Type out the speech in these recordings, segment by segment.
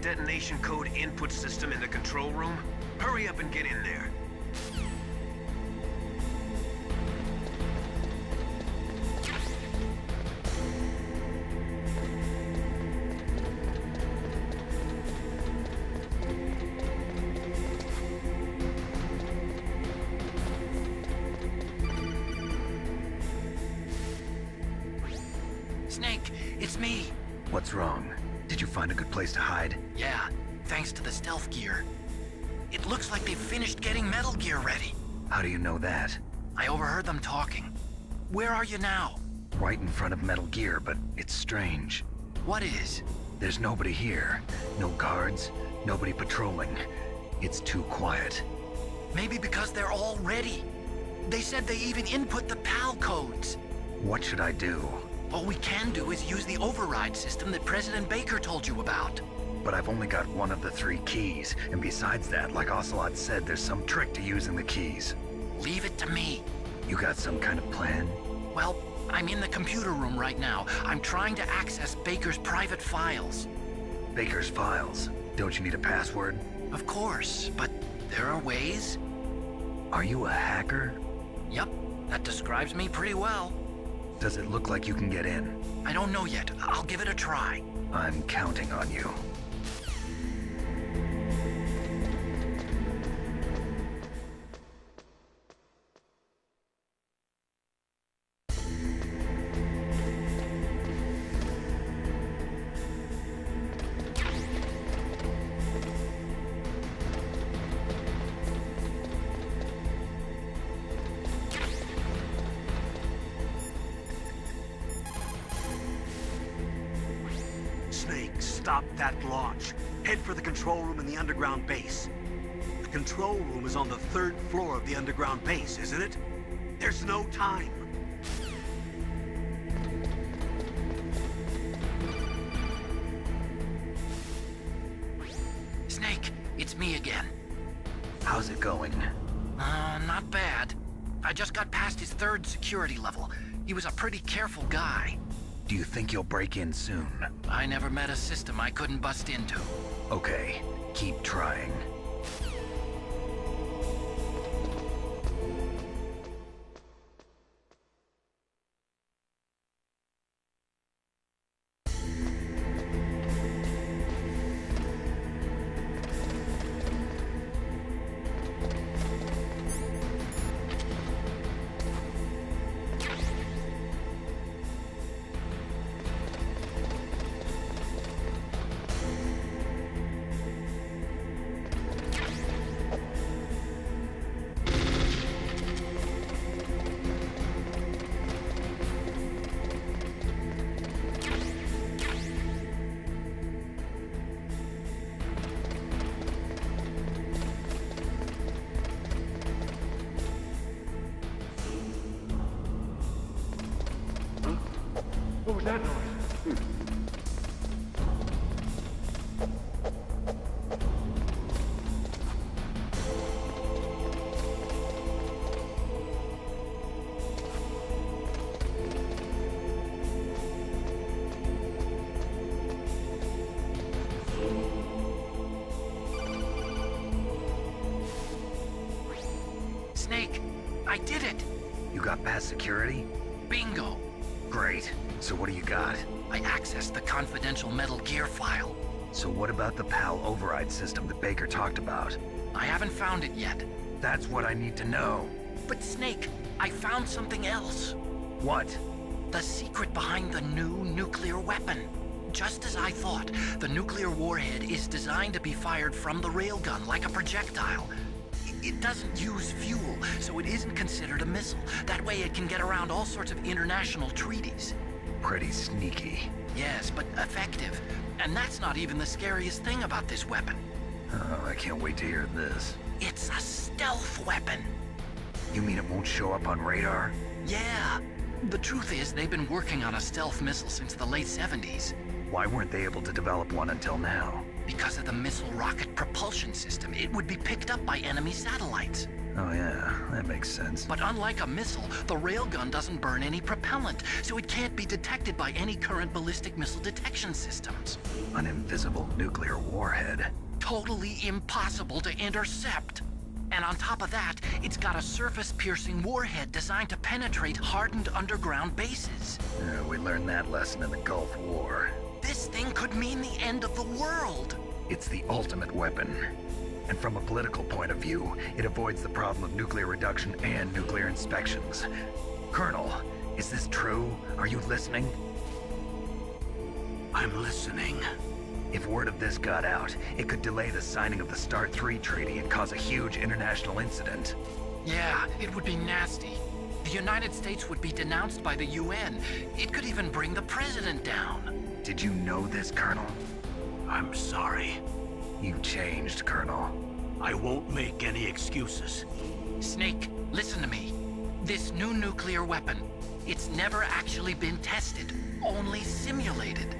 detonation code input system in the control room? Hurry up and get in there. Snake, it's me. What's wrong? Did you find a good place to hide? Yeah, thanks to the stealth gear. It looks like they've finished getting Metal Gear ready. How do you know that? I overheard them talking. Where are you now? Right in front of Metal Gear, but it's strange. What is? There's nobody here. No guards, nobody patrolling. It's too quiet. Maybe because they're all ready. They said they even input the PAL codes. What should I do? All we can do is use the override system that President Baker told you about. But I've only got one of the 3 keys, and besides that, like Ocelot said, there's some trick to using the keys. Leave it to me. You got some kind of plan? Well, I'm in the computer room right now. I'm trying to access Baker's private files. Baker's files? Don't you need a password? Of course, but there are ways. Are you a hacker? Yep, that describes me pretty well. Does it look like you can get in? I don't know yet. I'll give it a try. I'm counting on you. Snake, stop that launch. Head for the control room in the underground base. The control room is on the 3rd floor of the underground base, isn't it? There's no time. Snake, it's me again. How's it going? Not bad. I just got past his 3rd security level. He was a pretty careful guy. Do you think you'll break in soon? I never met a system I couldn't bust into. Okay, keep trying. What was that noise? Snake, I did it! You got past security? Bingo! Great. So what do you got? I accessed the confidential Metal Gear file. So what about the PAL override system that Baker talked about? I haven't found it yet. That's what I need to know. But Snake, I found something else. What? The secret behind the new nuclear weapon. Just as I thought, the nuclear warhead is designed to be fired from the railgun like a projectile. It doesn't use fuel, so it isn't considered a missile. That way it can get around all sorts of international treaties. Pretty sneaky. Yes, but effective. And that's not even the scariest thing about this weapon. Oh, I can't wait to hear this. It's a stealth weapon. You mean it won't show up on radar? Yeah. The truth is, they've been working on a stealth missile since the late 70s. Why weren't they able to develop one until now? Because of the missile rocket propulsion system, it would be picked up by enemy satellites. Oh yeah, that makes sense. But unlike a missile, the railgun doesn't burn any propellant, so it can't be detected by any current ballistic missile detection systems. An invisible nuclear warhead. Totally impossible to intercept. And on top of that, it's got a surface-piercing warhead designed to penetrate hardened underground bases. We learned that lesson in the Gulf War. This thing could mean the end of the world. It's the ultimate weapon. And from a political point of view, it avoids the problem of nuclear reduction and nuclear inspections. Colonel, is this true? Are you listening? I'm listening. If word of this got out, it could delay the signing of the START III treaty and cause a huge international incident. Yeah, it would be nasty. The United States would be denounced by the UN. It could even bring the president down. Did you know this, Colonel? I'm sorry. You changed, Colonel. I won't make any excuses. Snake, listen to me. This new nuclear weapon, it's never actually been tested, only simulated.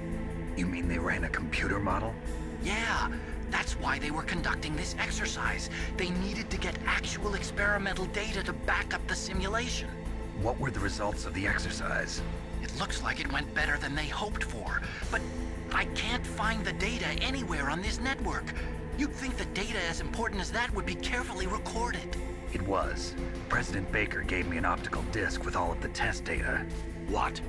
You mean they ran a computer model? Yeah, that's why they were conducting this exercise. They needed to get actual experimental data to back up the simulation. What were the results of the exercise? It looks like it went better than they hoped for, but I can't find the data anywhere on this network. You'd think the data as important as that would be carefully recorded. It was. President Baker gave me an optical disc with all of the test data. What?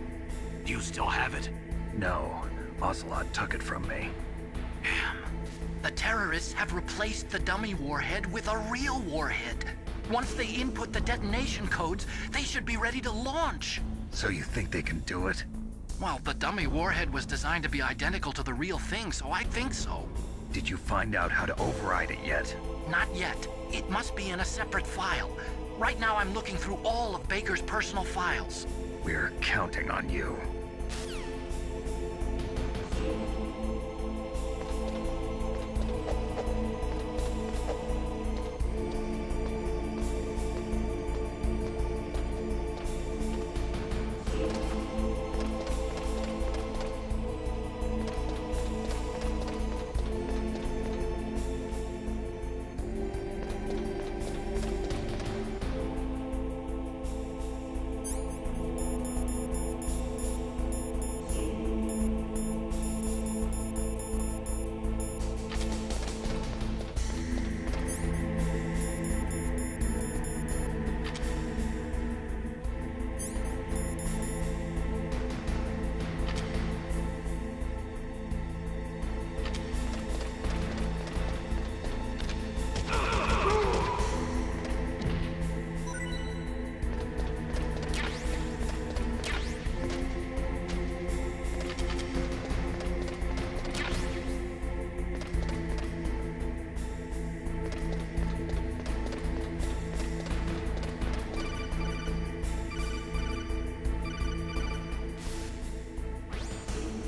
Do you still have it? No. Ocelot took it from me. Damn. The terrorists have replaced the dummy warhead with a real warhead. Once they input the detonation codes, they should be ready to launch. So you think they can do it? Well, the dummy warhead was designed to be identical to the real thing, so I think so. Did you find out how to override it yet? Not yet. It must be in a separate file. Right now I'm looking through all of Baker's personal files. We're counting on you.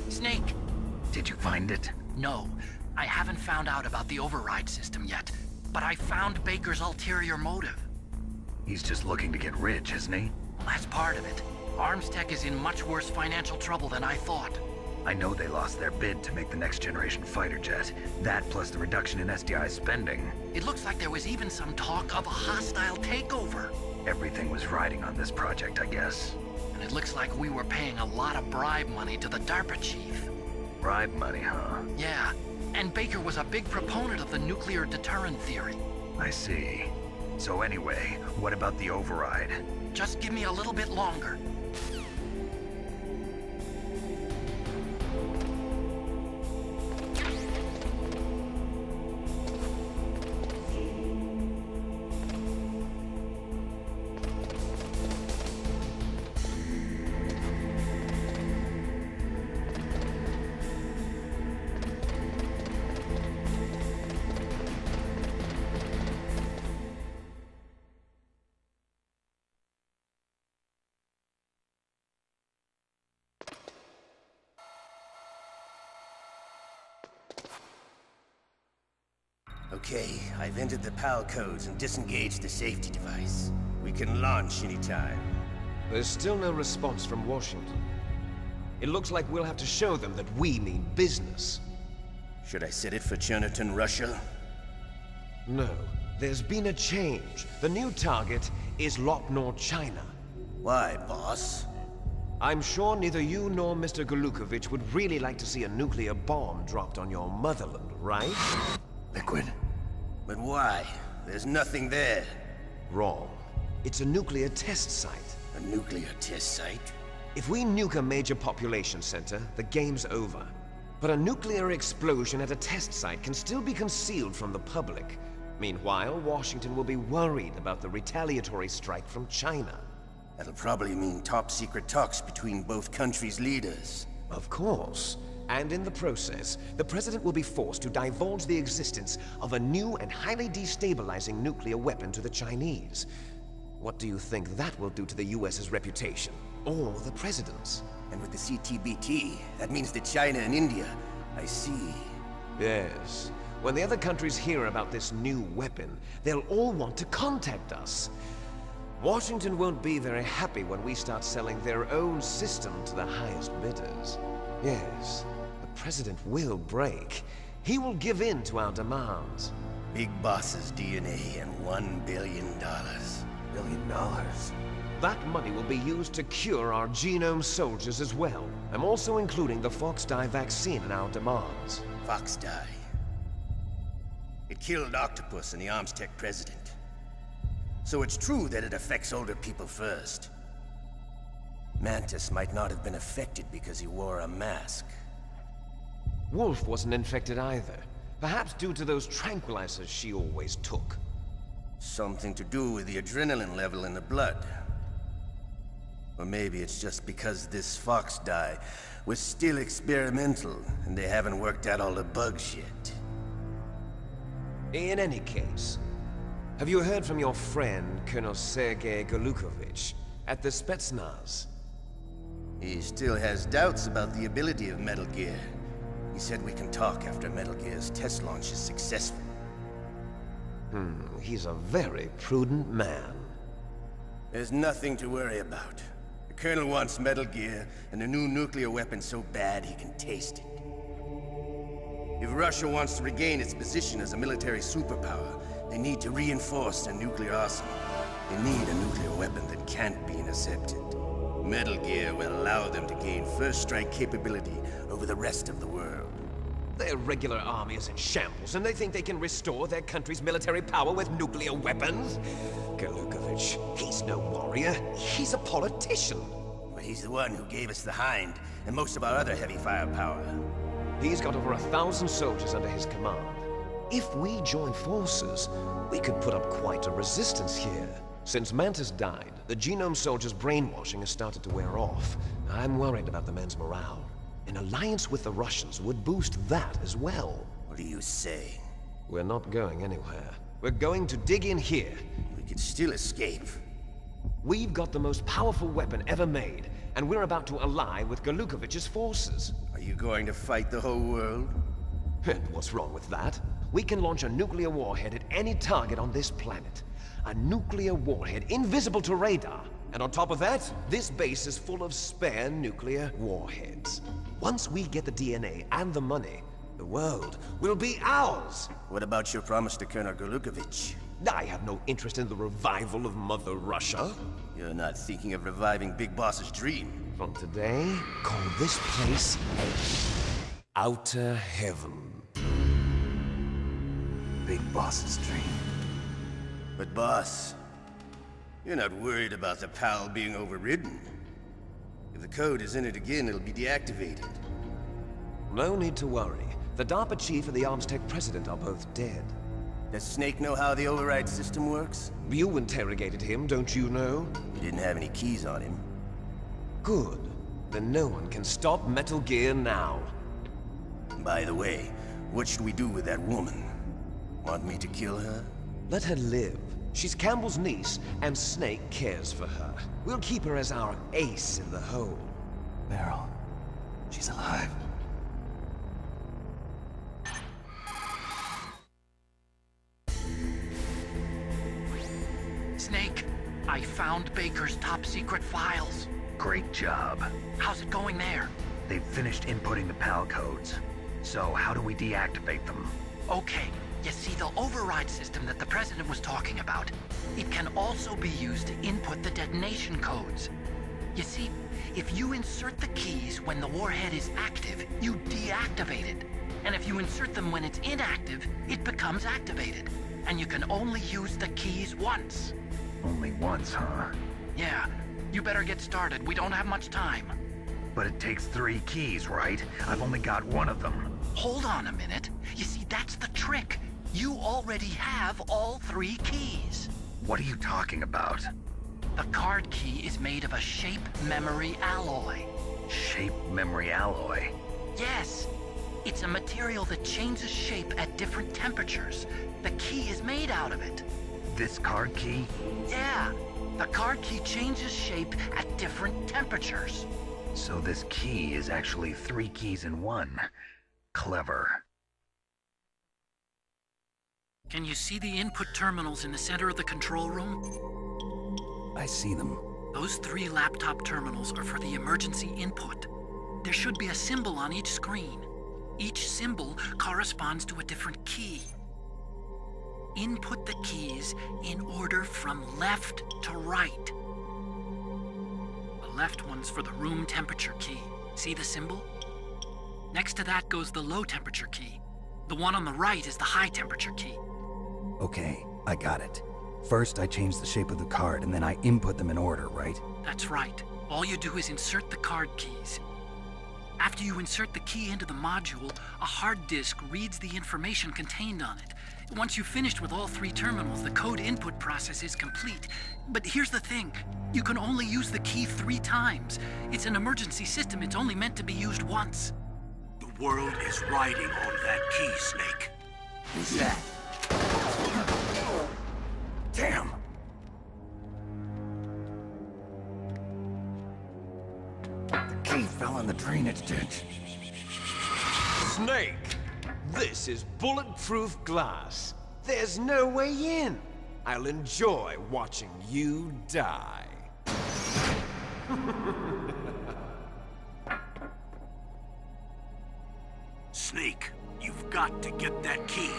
Snake! Did you find it? No, I haven't found out about the override system yet, but I found Baker's ulterior motive. He's just looking to get rich, isn't he? Well, that's part of it. Armstech is in much worse financial trouble than I thought. I know they lost their bid to make the next generation fighter jet. That plus the reduction in SDI spending. It looks like there was even some talk of a hostile takeover. Everything was riding on this project, I guess. And it looks like we were paying a lot of bribe money to the DARPA chief. Bribe money, huh? Yeah, and Baker was a big proponent of the nuclear deterrent theory. I see. So anyway, what about the override? Just give me a little bit longer. Okay, I've entered the PAL codes and disengaged the safety device. We can launch anytime. There's still no response from Washington. It looks like we'll have to show them that we mean business. Should I set it for Cherniton, Russia? No. There's been a change. The new target is Lopnor, China. Why, boss? I'm sure neither you nor Mr. Golukovich would really like to see a nuclear bomb dropped on your motherland, right? Liquid. But why? There's nothing there. Wrong. It's a nuclear test site. A nuclear test site? If we nuke a major population center, the game's over. But a nuclear explosion at a test site can still be concealed from the public. Meanwhile, Washington will be worried about the retaliatory strike from China. That'll probably mean top-secret talks between both countries' leaders. Of course. And in the process, the President will be forced to divulge the existence of a new and highly destabilizing nuclear weapon to the Chinese. What do you think that will do to the US's reputation? Or the President's? And with the CTBT, that means that China and India... I see. Yes. When the other countries hear about this new weapon, they'll all want to contact us. Washington won't be very happy when we start selling their own system to the highest bidders. Yes, the President will break. He will give in to our demands. Big Boss's DNA and $1 billion. $1 billion? That money will be used to cure our genome soldiers as well. I'm also including the Foxdie vaccine in our demands. Foxdie. It killed Octopus and the Armstech president. So it's true that it affects older people first. Mantis might not have been affected because he wore a mask. Wolf wasn't infected either. Perhaps due to those tranquilizers she always took. Something to do with the adrenaline level in the blood. Or maybe it's just because this Foxdie was still experimental and they haven't worked out all the bugs yet. In any case, have you heard from your friend, Colonel Sergei Golukovich, at the Spetsnaz? He still has doubts about the ability of Metal Gear. He said we can talk after Metal Gear's test launch is successful. He's a very prudent man. There's nothing to worry about. The Colonel wants Metal Gear and a new nuclear weapon so bad he can taste it. If Russia wants to regain its position as a military superpower, they need to reinforce their nuclear arsenal. They need a nuclear weapon that can't be intercepted. Metal Gear will allow them to gain first strike capability over the rest of the world. Their regular army is in shambles, and they think they can restore their country's military power with nuclear weapons? Golukovich, he's no warrior. He's a politician. But he's the one who gave us the Hind and most of our other heavy firepower. He's got over 1,000 soldiers under his command. If we join forces, we could put up quite a resistance here. Since Mantis died, the genome soldiers' brainwashing has started to wear off. I'm worried about the man's morale. An alliance with the Russians would boost that as well. What are you saying? We're not going anywhere. We're going to dig in here. We could still escape. We've got the most powerful weapon ever made, and we're about to ally with Golukovich's forces. Are you going to fight the whole world? And what's wrong with that? We can launch a nuclear warhead at any target on this planet. A nuclear warhead invisible to radar. And on top of that, this base is full of spare nuclear warheads. Once we get the DNA and the money, the world will be ours! What about your promise to Colonel Golukovich? I have no interest in the revival of Mother Russia. You're not thinking of reviving Big Boss's dream. From today, call this place Outer Heaven. Big Boss's dream. But boss, you're not worried about the PAL being overridden. If the code is in it again, it'll be deactivated. No need to worry. The DARPA chief and the Armstech president are both dead. Does Snake know how the override system works? You interrogated him, don't you know? He didn't have any keys on him. Good. Then no one can stop Metal Gear now. By the way, what should we do with that woman? Want me to kill her? Let her live. She's Campbell's niece, and Snake cares for her. We'll keep her as our ace in the hole. Meryl, she's alive. Snake, I found Baker's top-secret files. Great job. How's it going there? They've finished inputting the PAL codes. So, how do we deactivate them? Okay, you see the override system that the President was talking about, it can also be used to input the detonation codes. You see, if you insert the keys when the warhead is active, you deactivate it. And if you insert them when it's inactive, it becomes activated. And you can only use the keys once. Only once, huh? Yeah, you better get started. We don't have much time. But it takes 3 keys, right? I've only got 1 of them. Hold on a minute. You see, that's the trick. You already have all 3 keys. What are you talking about? The card key is made of a shape memory alloy. Shape memory alloy? Yes. It's a material that changes shape at different temperatures. The key is made out of it. This card key? Yeah. The card key changes shape at different temperatures. So this key is actually 3 keys in 1. Clever. Can you see the input terminals in the center of the control room? I see them. Those 3 laptop terminals are for the emergency input. There should be a symbol on each screen. Each symbol corresponds to a different key. Input the keys in order from left to right. The left one's for the room temperature key. See the symbol? Next to that goes the low temperature key. The one on the right is the high temperature key. Okay, I got it. First, I change the shape of the card, and then I input them in order, right? That's right. All you do is insert the card keys. After you insert the key into the module, a hard disk reads the information contained on it. Once you've finished with all 3 terminals, the code input process is complete. But here's the thing. You can only use the key 3 times. It's an emergency system. It's only meant to be used once. The world is riding on that key, Snake. Who's that? Damn! The key fell in the drainage ditch. Snake! This is bulletproof glass. There's no way in. I'll enjoy watching you die. Snake, you've got to get that key.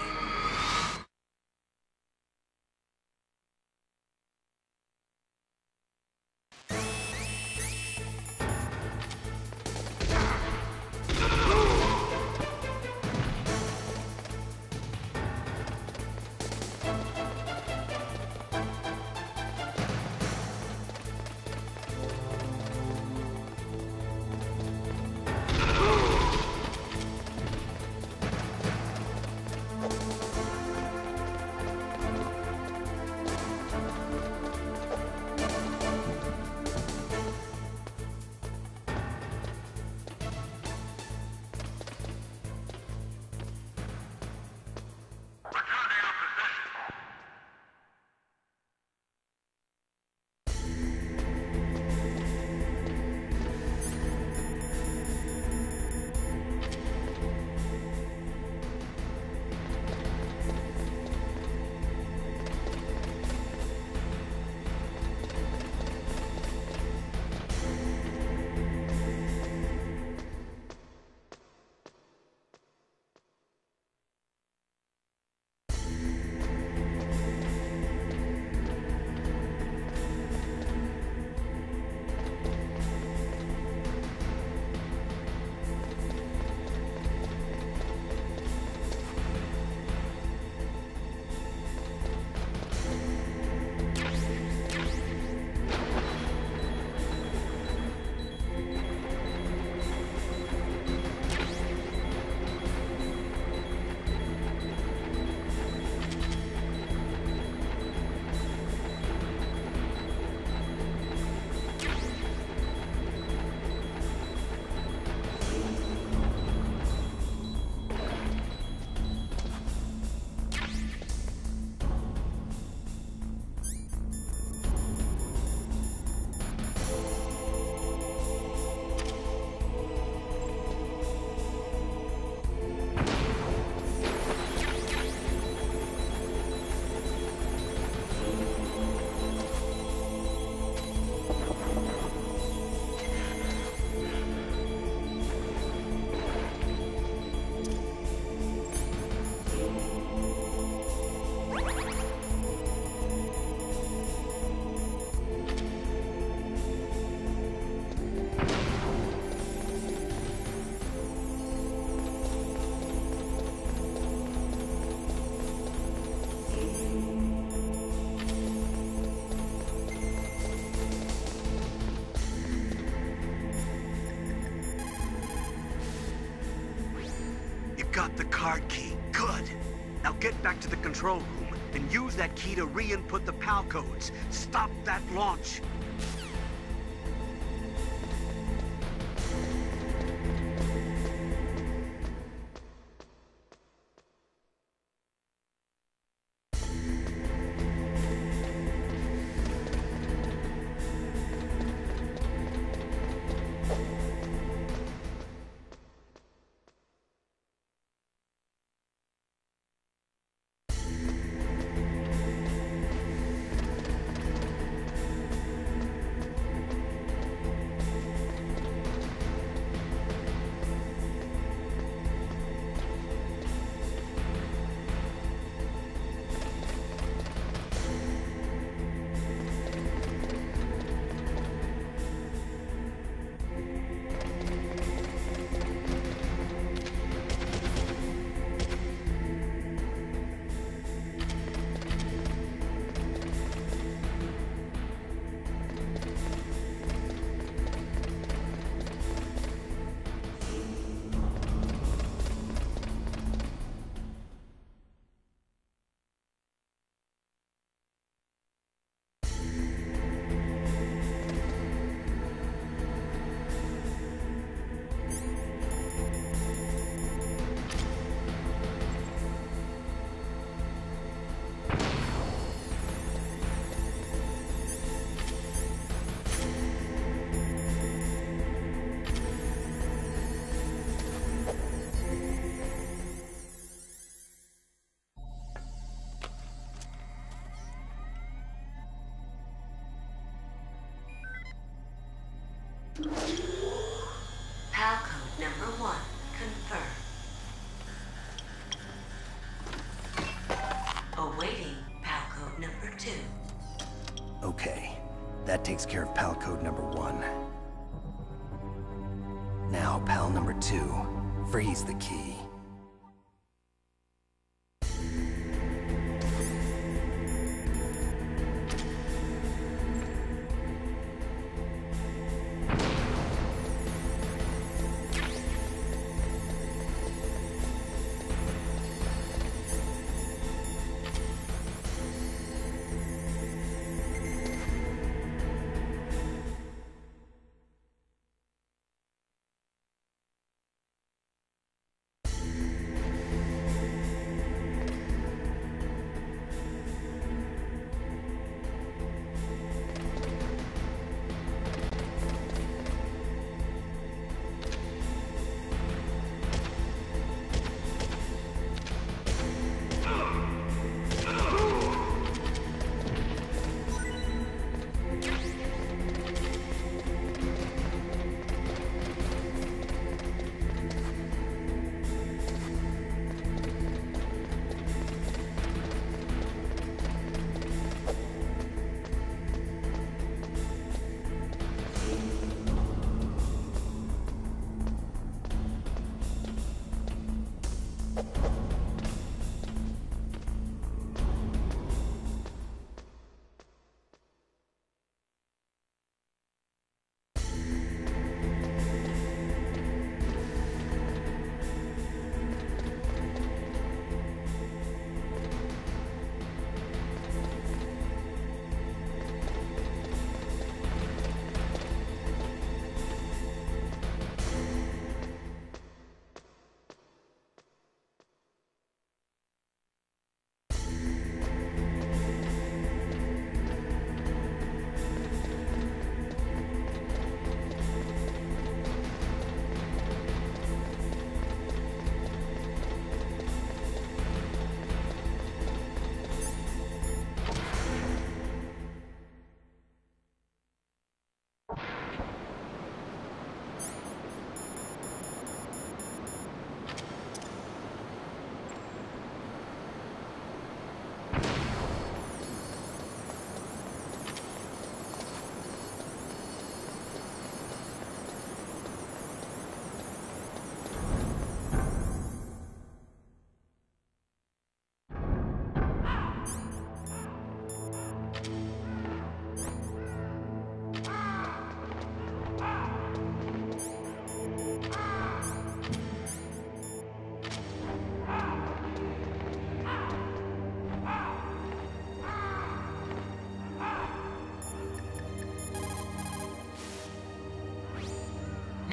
card key. Good. Now get back to the control room and use that key to re-input the PAL codes. Stop that launch. PAL code number 1, confirmed. Awaiting PAL code number 2. Okay, that takes care of PAL code number 1. Now, PAL number 2, freeze the key.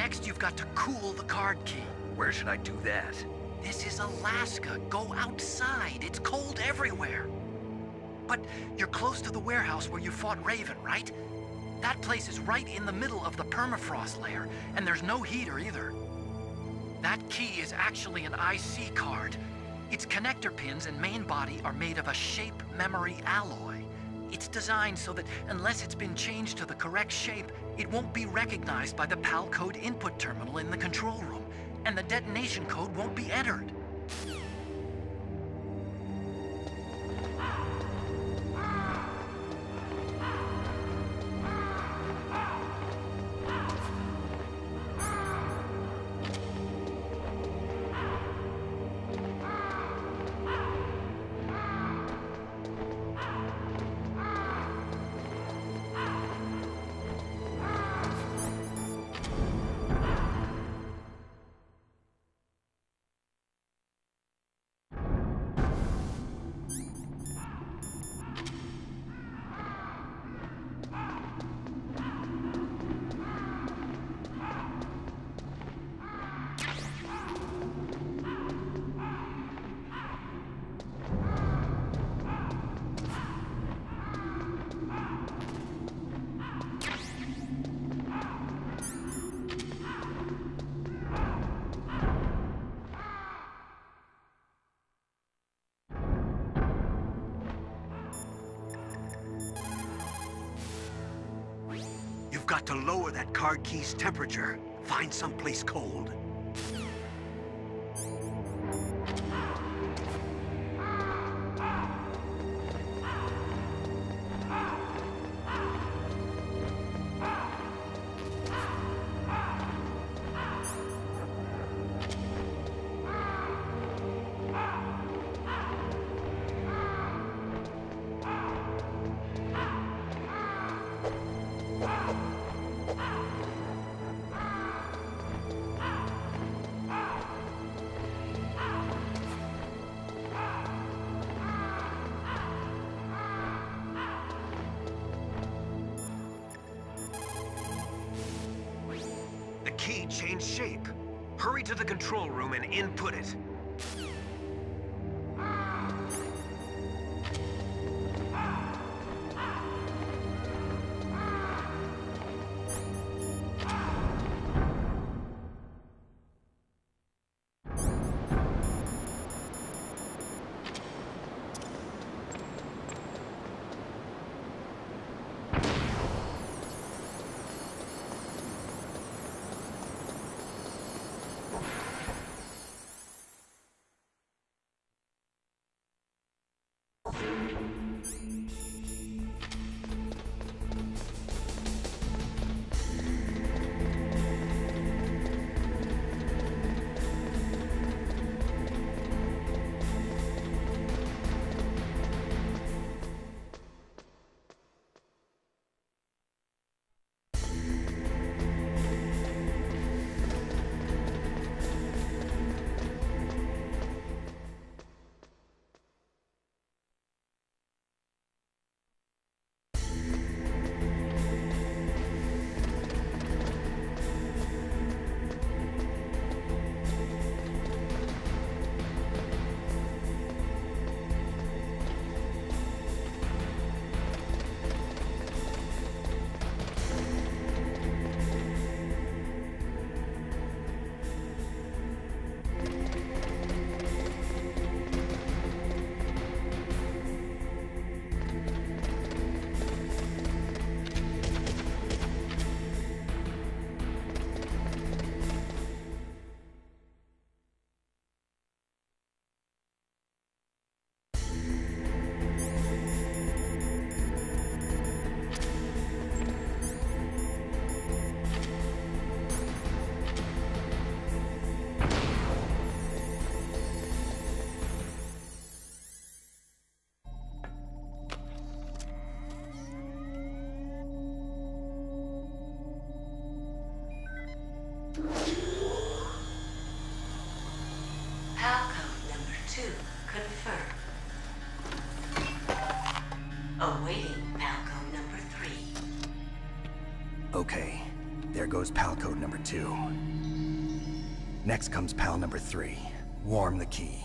Next, you've got to cool the card key. Where should I do that? This is Alaska. Go outside. It's cold everywhere. But you're close to the warehouse where you fought Raven, right? That place is right in the middle of the permafrost layer, and there's no heater either. That key is actually an IC card. Its connector pins and main body are made of a shape memory alloy. It's designed so that unless it's been changed to the correct shape, it won't be recognized by the PAL code input terminal in the control room, and the detonation code won't be entered. You've got to lower that card key's temperature. Find someplace cold. The key changed shape. Hurry to the control room and input it. PAL code number 2 confirmed. Awaiting PAL code number 3. Okay. There goes pal code number 2. Next comes pal number 3. Warm the key.